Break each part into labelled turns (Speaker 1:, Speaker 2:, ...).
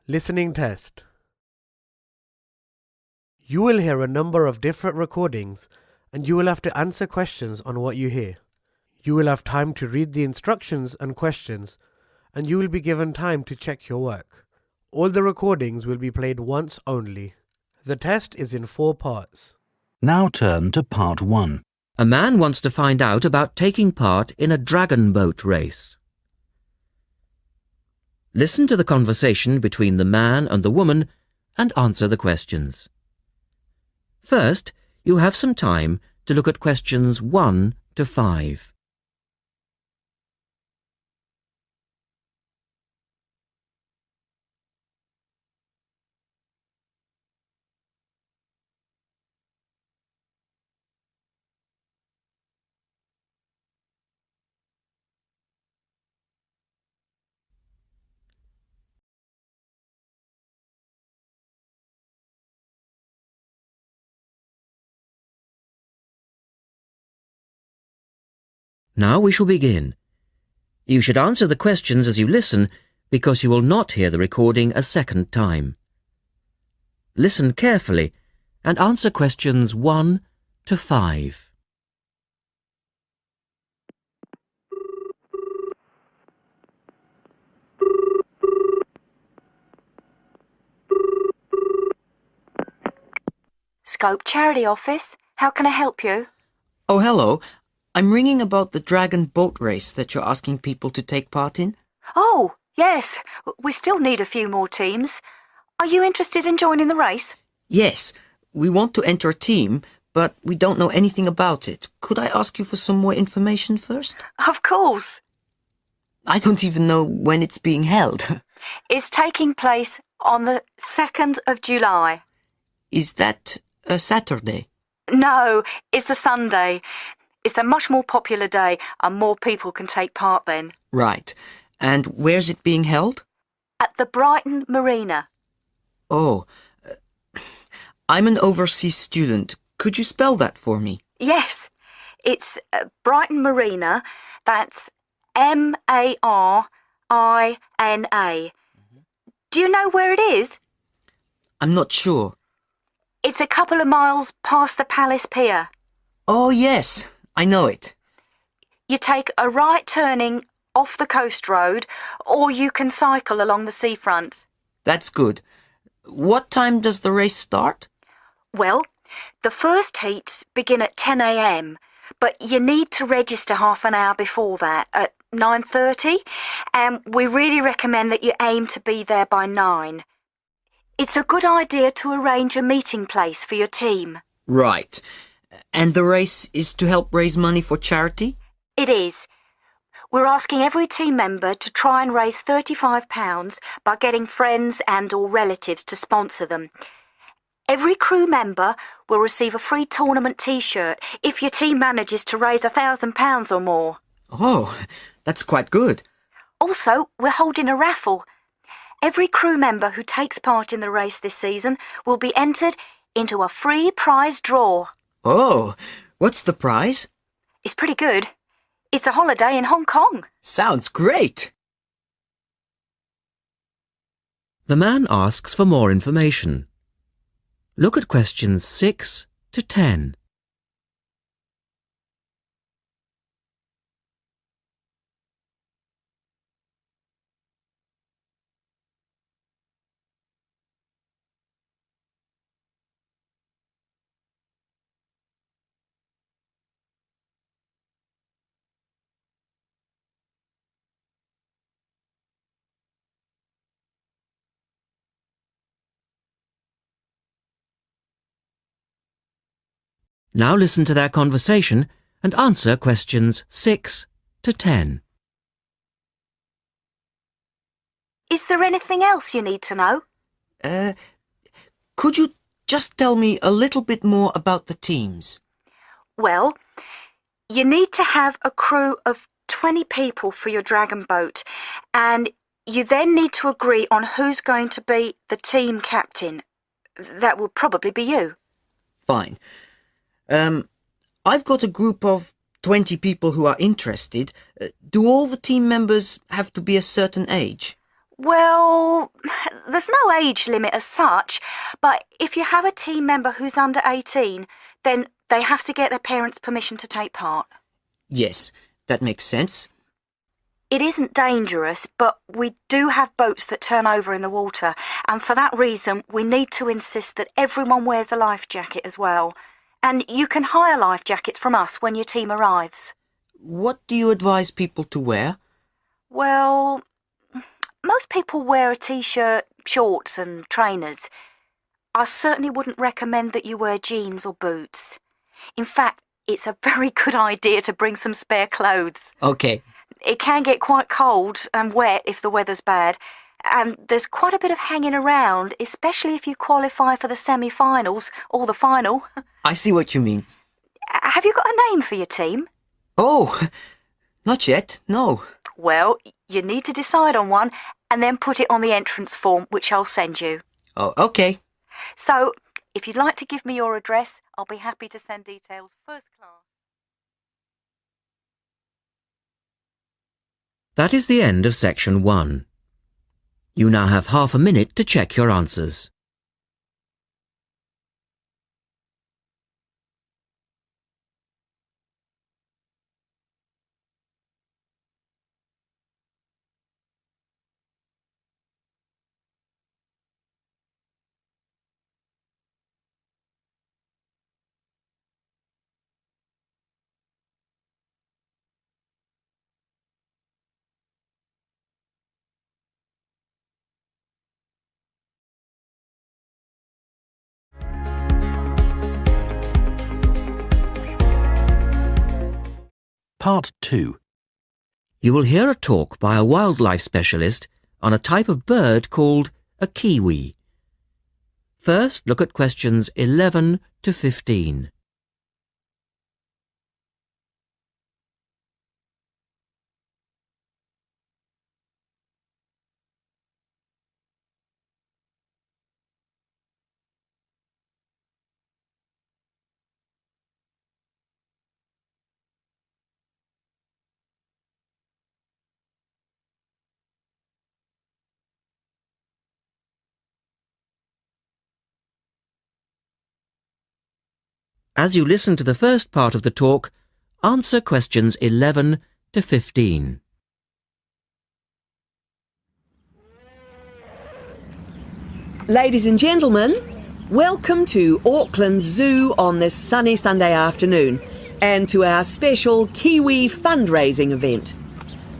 Speaker 1: Listening test. You will hear a number of different recordings and you will have to answer questions on what you hear. You will have time to read the instructions and questions and you will be given time to check your work. All the recordings will be played once only. The test is in 4 parts.
Speaker 2: Now turn to part 1.
Speaker 3: A man wants to find out about taking part in a dragon boat race. Listen to the conversation between the man and the woman and answer the questions. First, you have some time to look at questions 1 to 5. Now we shall begin. You should answer the questions as you listen because you will not hear the recording a second time. Listen carefully and answer questions 1 to 5.
Speaker 4: Scope Charity Office. How can I help you?
Speaker 5: Oh, hello. I'm ringing about the dragon boat race that you're asking people to take part in.
Speaker 4: Oh, yes. We still need a few more teams. Are you interested in joining the race?
Speaker 5: Yes, we want to enter a team, but we don't know anything about it. Could I ask you for some more information first?
Speaker 4: Of course.
Speaker 5: I don't even know when it's being held.
Speaker 4: It's taking place on the 2nd of July.
Speaker 5: Is that a Saturday?
Speaker 4: No, it's a Sunday. It's a much more popular day and more people can take part then.
Speaker 5: Right. And where's it being held?
Speaker 4: At the Brighton Marina.
Speaker 5: Oh, I'm an overseas student. Could you spell that for me?
Speaker 4: Yes, it's Brighton Marina. That's Marina. Do you know where it is?
Speaker 5: I'm not sure.
Speaker 4: It's a couple of miles past the Palace Pier.
Speaker 5: Oh, yes, I know it.
Speaker 4: You take a right turning off the coast road, or you can cycle along the seafront.
Speaker 5: That's good. What time does the race start?
Speaker 4: Well, the first heats begin at 10 a.m, but you need to register half an hour before that, at 9:30, and we really recommend that you aim to be there by 9. It's a good idea to arrange a meeting place for your team.
Speaker 5: Right. And the race is to help raise money for charity?
Speaker 4: It is. We're asking every team member to try and raise £35 by getting friends and or relatives to sponsor them. Every crew member will receive a free tournament T-shirt if your team manages to raise £1,000 or more.
Speaker 5: Oh, that's quite good.
Speaker 4: Also, we're holding a raffle. Every crew member who takes part in the race this season will be entered into a free prize draw.
Speaker 5: Oh, what's the prize?
Speaker 4: It's pretty good. It's a holiday in Hong Kong.
Speaker 5: Sounds great.
Speaker 3: The man asks for more information. Look at questions 6 to 10. Now listen to their conversation and answer questions 6 to 10.
Speaker 4: Is there anything else you need to know?
Speaker 5: Could you just tell me a little bit more about the teams?
Speaker 4: Well, you need to have a crew of 20 people for your dragon boat, and you then need to agree on who's going to be the team captain. That will probably be you.
Speaker 5: Fine. I've got a group of 20 people who are interested. Do all the team members have to be a certain age?
Speaker 4: Well, there's no age limit as such, but if you have a team member who's under 18, then they have to get their parents' permission to take part.
Speaker 5: Yes, that makes sense.
Speaker 4: It isn't dangerous, but we do have boats that turn over in the water, and for that reason we need to insist that everyone wears a life jacket as well. And you can hire life jackets from us when your team arrives.
Speaker 5: What do you advise people to wear?
Speaker 4: Well, most people wear a t-shirt, shorts and trainers. I certainly wouldn't recommend that you wear jeans or boots. In fact, it's a very good idea to bring some spare clothes.
Speaker 5: Okay.
Speaker 4: It can get quite cold and wet if the weather's bad, and there's quite a bit of hanging around, especially if you qualify for the semi-finals or the final.
Speaker 5: I see what you mean.
Speaker 4: Have you got a name for your team?
Speaker 5: Oh, not yet, no.
Speaker 4: Well, you need to decide on one and then put it on the entrance form, which I'll send you.
Speaker 5: Oh, okay.
Speaker 4: So, if you'd like to give me your address, I'll be happy to send details first class.
Speaker 3: That is the end of section 1. You now have half a minute to check your answers.
Speaker 2: Part 2.
Speaker 3: You will hear a talk by a wildlife specialist on a type of bird called a kiwi. First, look at questions 11 to 15. As you listen to the first part of the talk, answer questions 11 to 15.
Speaker 6: Ladies and gentlemen, welcome to Auckland Zoo on this sunny Sunday afternoon and to our special Kiwi fundraising event.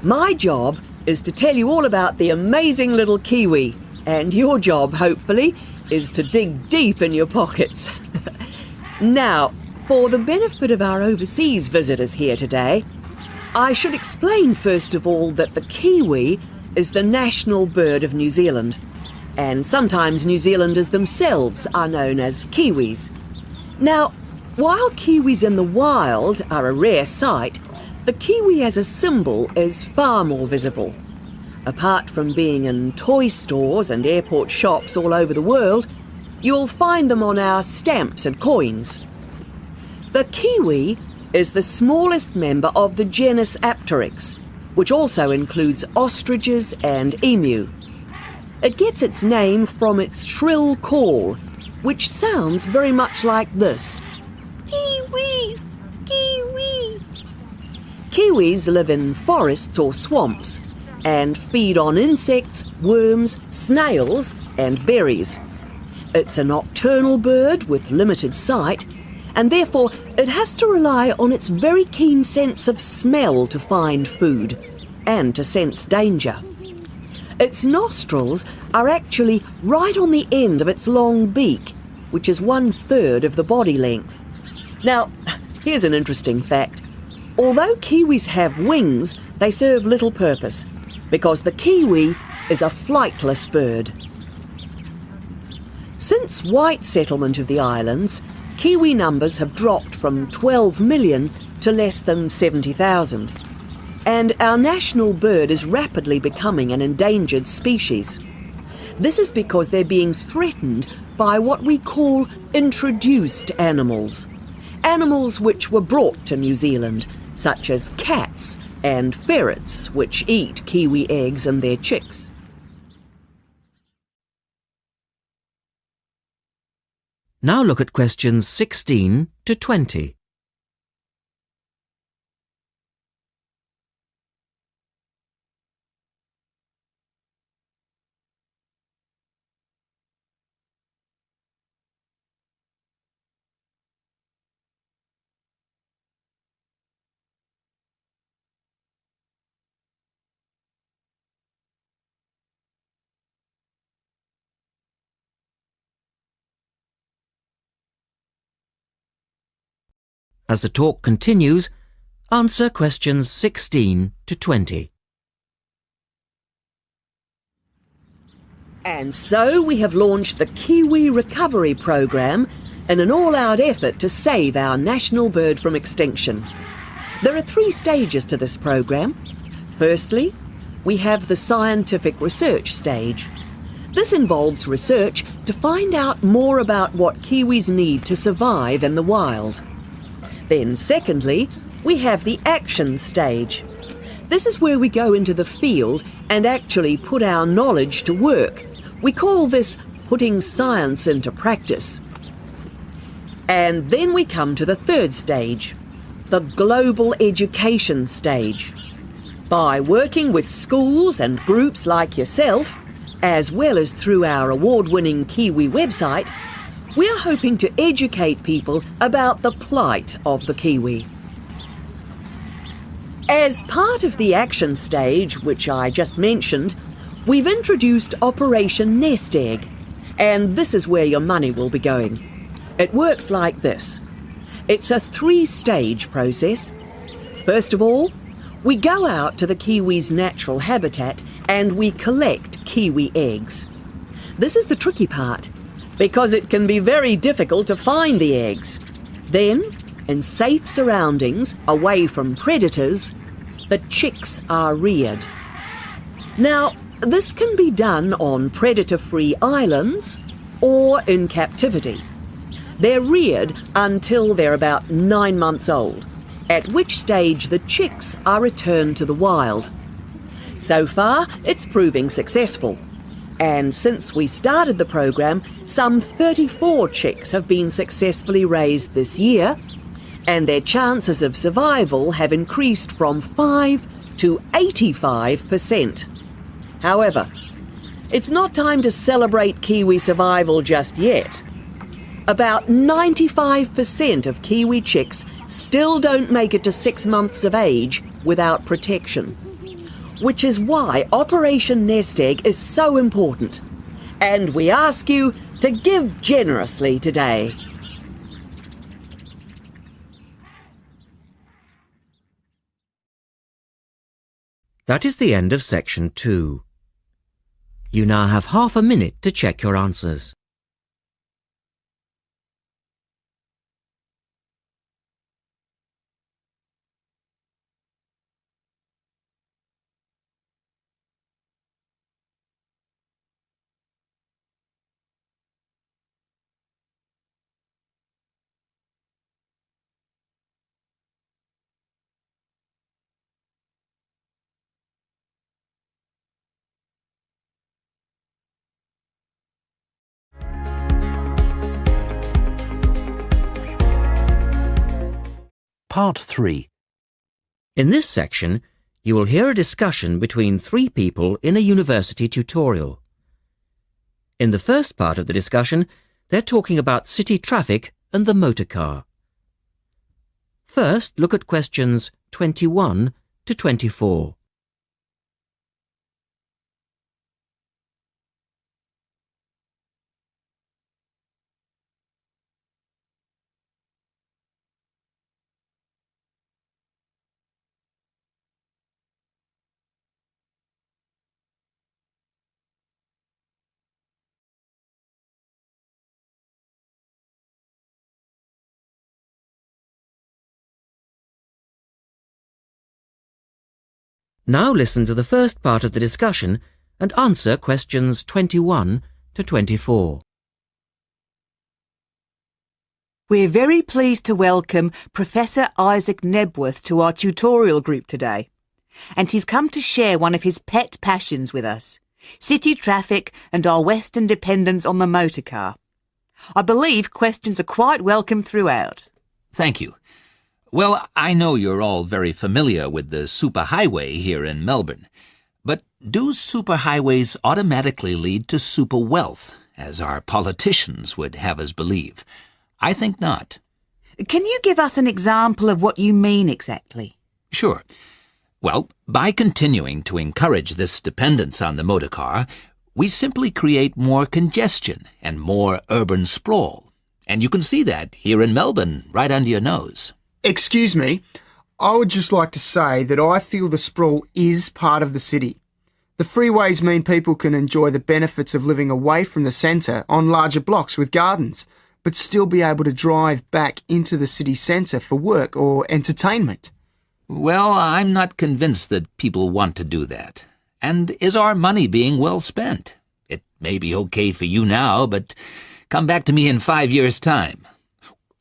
Speaker 6: My job is to tell you all about the amazing little Kiwi, and your job, hopefully, is to dig deep in your pockets. Now, for the benefit of our overseas visitors here today, I should explain first of all that the kiwi is the national bird of New Zealand, and sometimes New Zealanders themselves are known as kiwis. Now, while kiwis in the wild are a rare sight, the kiwi as a symbol is far more visible. Apart from being in toy stores and airport shops all over the world, you'll find them on our stamps and coins. The kiwi is the smallest member of the genus Apteryx, which also includes ostriches and emu. It gets its name from its shrill call, which sounds very much like this. Kiwi! Kiwi! Kiwis live in forests or swamps and feed on insects, worms, snails and berries. It's a nocturnal bird with limited sight, and therefore it has to rely on its very keen sense of smell to find food and to sense danger. Its nostrils are actually right on the end of its long beak, which is 1/3 of the body length. Now, here's an interesting fact. Although kiwis have wings, they serve little purpose, because the kiwi is a flightless bird. Since white settlement of the islands, kiwi numbers have dropped from 12 million to less than 70,000. And our national bird is rapidly becoming an endangered species. This is because they're being threatened by what we call introduced animals. Animals which were brought to New Zealand, such as cats and ferrets, which eat kiwi eggs and their chicks.
Speaker 3: Now look at questions 16 to 20. As the talk continues, answer questions 16 to 20.
Speaker 6: And so we have launched the Kiwi Recovery Programme in an all-out effort to save our national bird from extinction. There are 3 stages to this programme. Firstly, we have the scientific research stage. This involves research to find out more about what kiwis need to survive in the wild. Then secondly, we have the action stage. This is where we go into the field and actually put our knowledge to work. We call this putting science into practice. And then we come to the third stage, the global education stage. By working with schools and groups like yourself, as well as through our award-winning Kiwi website, we are hoping to educate people about the plight of the kiwi. As part of the action stage, which I just mentioned, we've introduced Operation Nest Egg, and this is where your money will be going. It works like this. It's a 3-stage process. First of all, we go out to the kiwi's natural habitat and we collect kiwi eggs. This is the tricky part, because it can be very difficult to find the eggs. Then, in safe surroundings, away from predators, the chicks are reared. Now, this can be done on predator-free islands or in captivity. They're reared until they're about 9 months old, at which stage the chicks are returned to the wild. So far, it's proving successful. And since we started the programme, some 34 chicks have been successfully raised this year, and their chances of survival have increased from 5 to 85%. However, it's not time to celebrate kiwi survival just yet. About 95% of kiwi chicks still don't make it to 6 months of age without protection. Which is why Operation Nest Egg is so important. And we ask you to give generously today.
Speaker 3: That is the end of section 2. You now have half a minute to check your answers.
Speaker 2: Part 3.
Speaker 3: In this section, you will hear a discussion between 3 people in a university tutorial. In the first part of the discussion, they're talking about city traffic and the motor car. First, look at questions 21 to 24. Now listen to the first part of the discussion and answer questions 21 to 24.
Speaker 7: We're very pleased to welcome Professor Isaac Nebworth to our tutorial group today. And he's come to share one of his pet passions with us, city traffic and our Western dependence on the motor car. I believe questions are quite welcome throughout.
Speaker 8: Thank you. Well, I know you're all very familiar with the superhighway here in Melbourne, but do superhighways automatically lead to super wealth, as our politicians would have us believe? I think not.
Speaker 7: Can you give us an example of what you mean exactly?
Speaker 8: Sure. Well, by continuing to encourage this dependence on the motor car, we simply create more congestion and more urban sprawl. And you can see that here in Melbourne, right under your nose.
Speaker 9: Excuse me, I would just like to say that I feel the sprawl is part of the city. The freeways mean people can enjoy the benefits of living away from the centre on larger blocks with gardens, but still be able to drive back into the city centre for work or entertainment.
Speaker 8: Well, I'm not convinced that people want to do that. And is our money being well spent? It may be okay for you now, but come back to me in 5 years' time.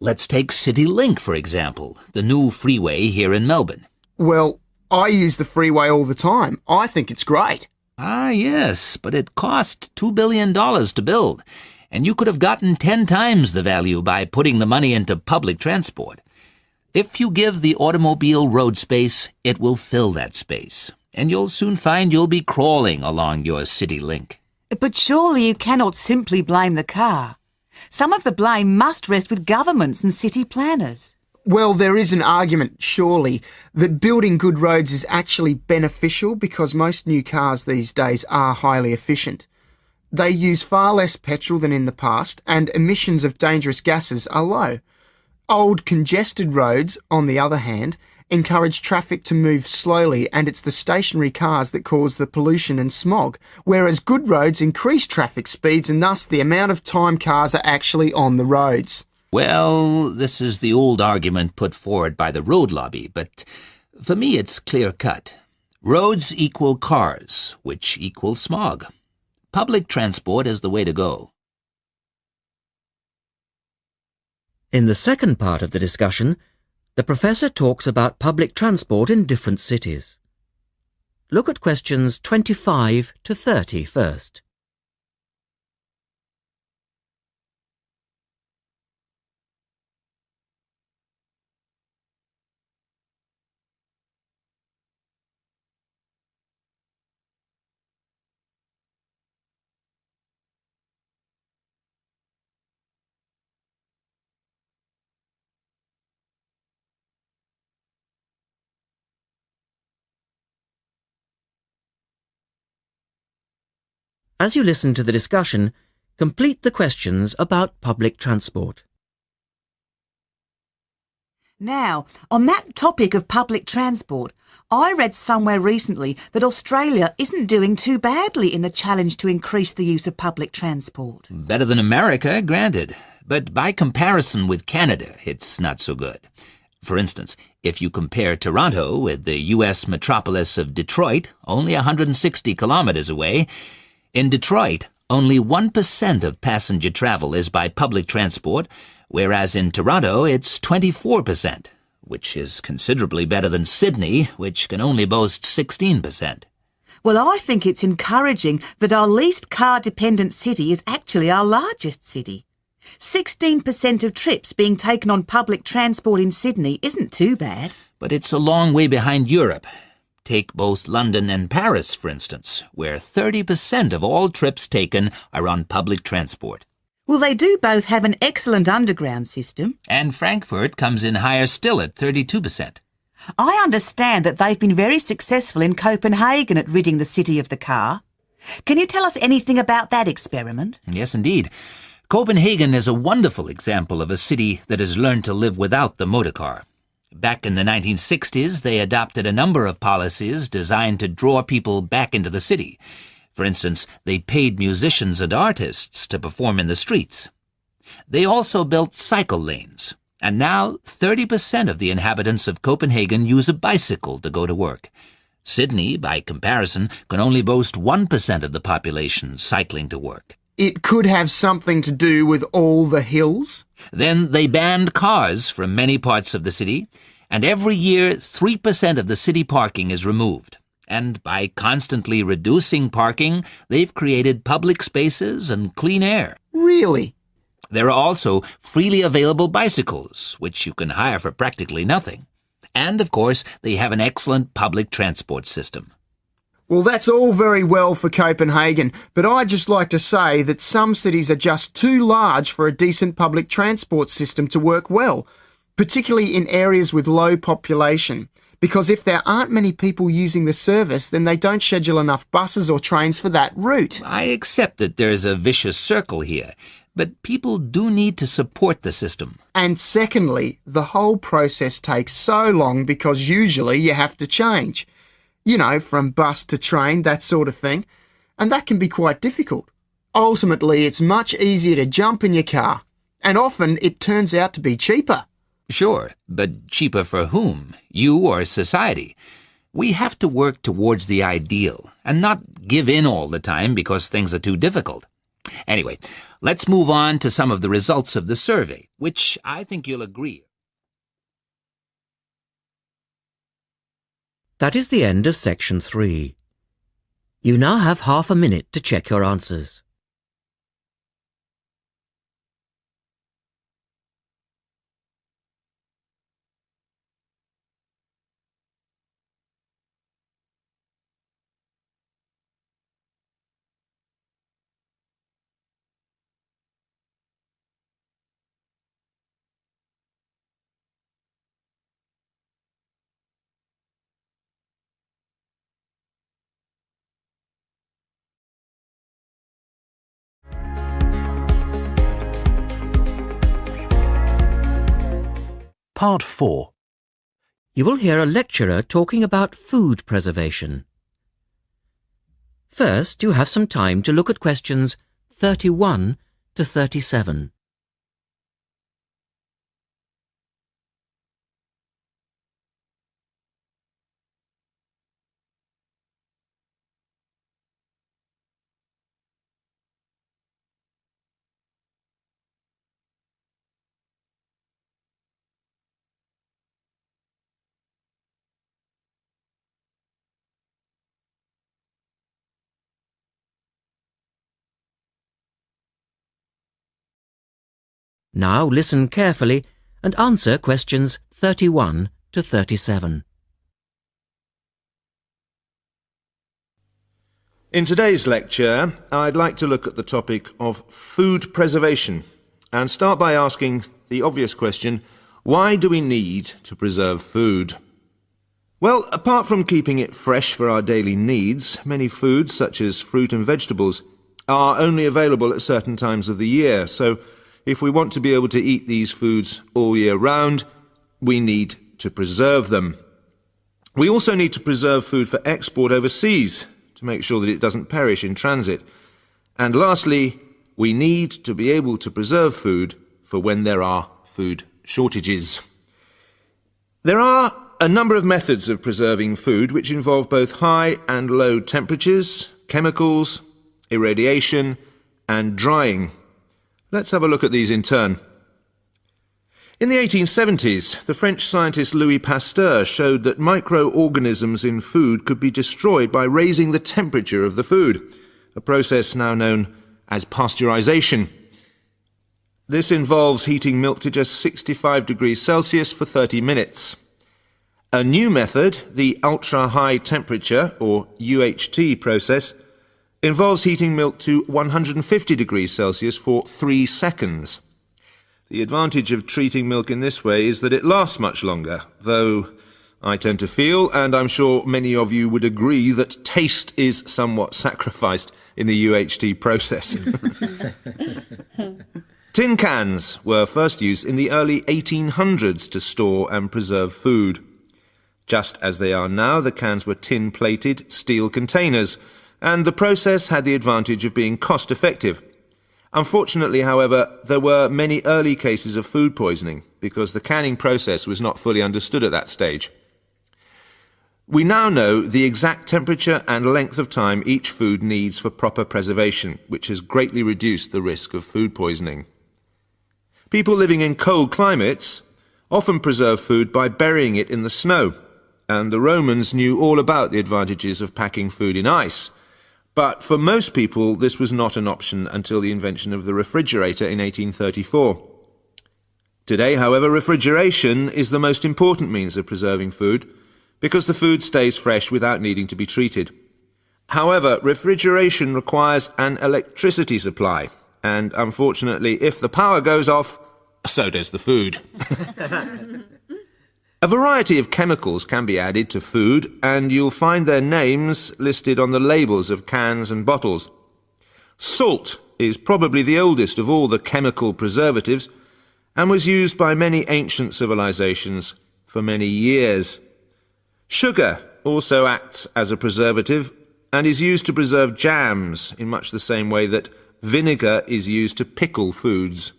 Speaker 8: Let's take CityLink, for example, the new freeway here in Melbourne.
Speaker 9: Well, I use the freeway all the time. I think it's great.
Speaker 8: Ah, yes, but it cost $2 billion to build, and you could have gotten 10 times the value by putting the money into public transport. If you give the automobile road space, it will fill that space, and you'll soon find you'll be crawling along your CityLink.
Speaker 7: But surely you cannot simply blame the car. Some of the blame must rest with governments and city planners.
Speaker 9: Well, there is an argument, surely, that building good roads is actually beneficial because most new cars these days are highly efficient. They use far less petrol than in the past, and emissions of dangerous gases are low. Old, congested roads, on the other hand, encourage traffic to move slowly, and it's the stationary cars that cause the pollution and smog, whereas good roads increase traffic speeds and thus the amount of time cars are actually on the roads.
Speaker 8: Well, this is the old argument put forward by the road lobby, but for me it's clear-cut. Roads equal cars, which equal smog. Public transport is the way to go.
Speaker 3: In the second part of the discussion, the professor talks about public transport in different cities. Look at questions 25 to 30 first. As you listen to the discussion, complete the questions about public transport.
Speaker 7: Now, on that topic of public transport, I read somewhere recently that Australia isn't doing too badly in the challenge to increase the use of public transport.
Speaker 8: Better than America, granted, but by comparison with Canada, it's not so good. For instance, if you compare Toronto with the U.S. metropolis of Detroit, only 160 kilometers away, in Detroit, only 1% of passenger travel is by public transport, whereas in Toronto it's 24%, which is considerably better than Sydney, which can only boast 16%.
Speaker 7: Well, I think it's encouraging that our least car-dependent city is actually our largest city. 16% of trips being taken on public transport in Sydney isn't too bad.
Speaker 8: But it's a long way behind Europe. Take both London and Paris, for instance, where 30% of all trips taken are on public transport.
Speaker 7: Well, they do both have an excellent underground system.
Speaker 8: And Frankfurt comes in higher still at 32%.
Speaker 7: I understand that they've been very successful in Copenhagen at ridding the city of the car. Can you tell us anything about that experiment?
Speaker 8: Yes, indeed. Copenhagen is a wonderful example of a city that has learned to live without the motor car. Back in the 1960s, they adopted a number of policies designed to draw people back into the city. For instance, they paid musicians and artists to perform in the streets. They also built cycle lanes, and now 30% of the inhabitants of Copenhagen use a bicycle to go to work. Sydney, by comparison, can only boast 1% of the population cycling to work.
Speaker 9: It could have something to do with all the hills?
Speaker 8: Then they banned cars from many parts of the city, and every year 3% of the city parking is removed. And by constantly reducing parking, they've created public spaces and clean air.
Speaker 9: Really?
Speaker 8: There are also freely available bicycles, which you can hire for practically nothing. And, of course, they have an excellent public transport system.
Speaker 9: Well, that's all very well for Copenhagen, but I'd just like to say that some cities are just too large for a decent public transport system to work well, particularly in areas with low population. Because if there aren't many people using the service, then they don't schedule enough buses or trains for that route.
Speaker 8: I accept that there's a vicious circle here, but people do need to support the system.
Speaker 9: And secondly, the whole process takes so long because usually you have to change. You know, from bus to train, that sort of thing. And that can be quite difficult. Ultimately, it's much easier to jump in your car. And often it turns out to be cheaper.
Speaker 8: Sure, but cheaper for whom? You or society? We have to work towards the ideal and not give in all the time because things are too difficult. Anyway, let's move on to some of the results of the survey, which I think you'll agree.
Speaker 3: That is the end of section 3. You now have half a minute to check your answers.
Speaker 2: Part 4.
Speaker 3: You will hear a lecturer talking about food preservation. First, you have some time to look at questions 31 to 37. Now listen carefully and answer questions 31 to 37.
Speaker 10: In today's lecture, I'd like to look at the topic of food preservation and start by asking the obvious question, why do we need to preserve food? Well, apart from keeping it fresh for our daily needs, many foods, such as fruit and vegetables, are only available at certain times of the year, so if we want to be able to eat these foods all year round, we need to preserve them. We also need to preserve food for export overseas to make sure that it doesn't perish in transit. And lastly, we need to be able to preserve food for when there are food shortages. There are a number of methods of preserving food which involve both high and low temperatures, chemicals, irradiation, and drying. Let's have a look at these in turn. In the 1870s, the French scientist Louis Pasteur showed that microorganisms in food could be destroyed by raising the temperature of the food, a process now known as pasteurization. This involves heating milk to just 65 degrees Celsius for 30 minutes. A new method, the ultra-high temperature, or UHT process, involves heating milk to 150 degrees Celsius for 3 seconds. The advantage of treating milk in this way is that it lasts much longer, though I tend to feel, and I'm sure many of you would agree, that taste is somewhat sacrificed in the UHT process. Tin cans were first used in the early 1800s to store and preserve food. Just as they are now, the cans were tin-plated steel containers, and the process had the advantage of being cost-effective. Unfortunately, however, there were many early cases of food poisoning because the canning process was not fully understood at that stage. We now know the exact temperature and length of time each food needs for proper preservation, which has greatly reduced the risk of food poisoning. People living in cold climates often preserve food by burying it in the snow, and the Romans knew all about the advantages of packing food in ice. But for most people, this was not an option until the invention of the refrigerator in 1834. Today, however, refrigeration is the most important means of preserving food because the food stays fresh without needing to be treated. However, refrigeration requires an electricity supply, and unfortunately, if the power goes off, so does the food. A variety of chemicals can be added to food, and you'll find their names listed on the labels of cans and bottles. Salt is probably the oldest of all the chemical preservatives and was used by many ancient civilizations for many years. Sugar also acts as a preservative and is used to preserve jams in much the same way that vinegar is used to pickle foods.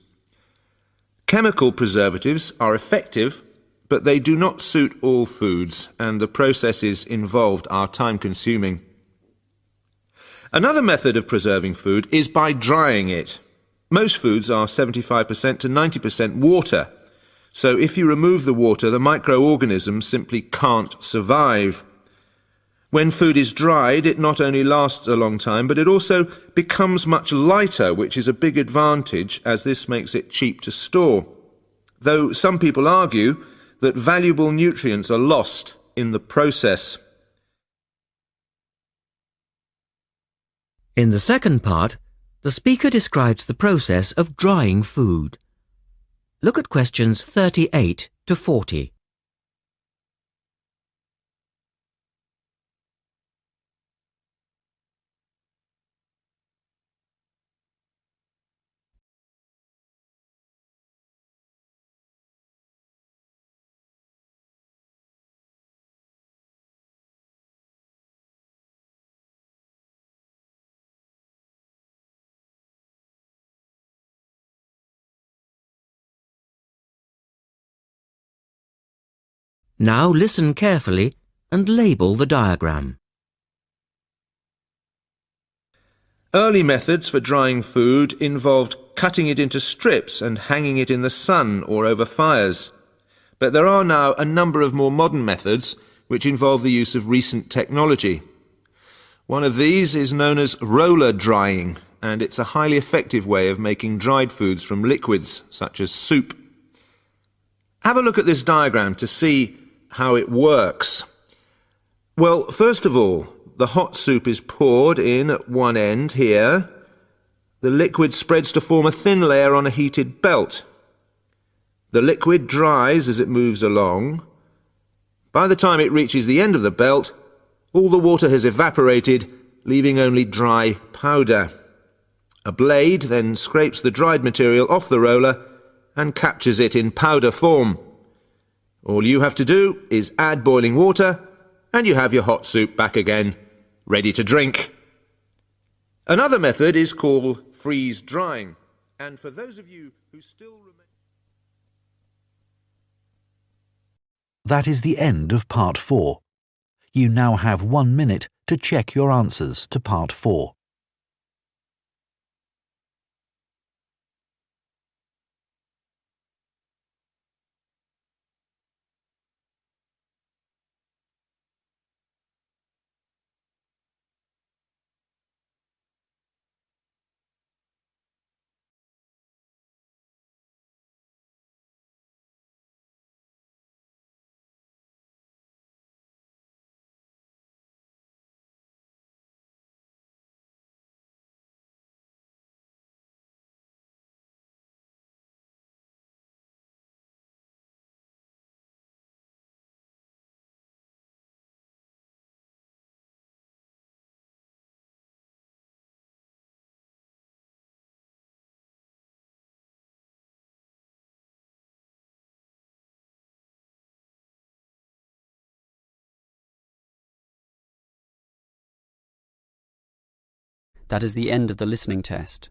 Speaker 10: Chemical preservatives are effective, but they do not suit all foods, and the processes involved are time-consuming. Another method of preserving food is by drying it. Most foods are 75% to 90% water, so if you remove the water, the microorganisms simply can't survive. When food is dried, it not only lasts a long time, but it also becomes much lighter, which is a big advantage, as this makes it cheap to store. Though some people argue that valuable nutrients are lost in the process.
Speaker 3: In the second part, the speaker describes the process of drying food. Look at questions 38 to 40. Now listen carefully and label the diagram.
Speaker 10: Early methods for drying food involved cutting it into strips and hanging it in the sun or over fires. But there are now a number of more modern methods which involve the use of recent technology. One of these is known as roller drying, and it's a highly effective way of making dried foods from liquids, such as soup. Have a look at this diagram to see how it works. Well, first of all, the hot soup is poured in at one end here. The liquid spreads to form a thin layer on a heated belt. The liquid dries as it moves along. By the time it reaches the end of the belt, all the water has evaporated, leaving only dry powder. A blade then scrapes the dried material off the roller and captures it in powder form. All you have to do is add boiling water, and you have your hot soup back again, ready to drink. Another method is called freeze drying, and for those of you who still remain...
Speaker 2: That is the end of Part 4. You now have 1 minute to check your answers to Part 4.
Speaker 11: That is the end of the listening test.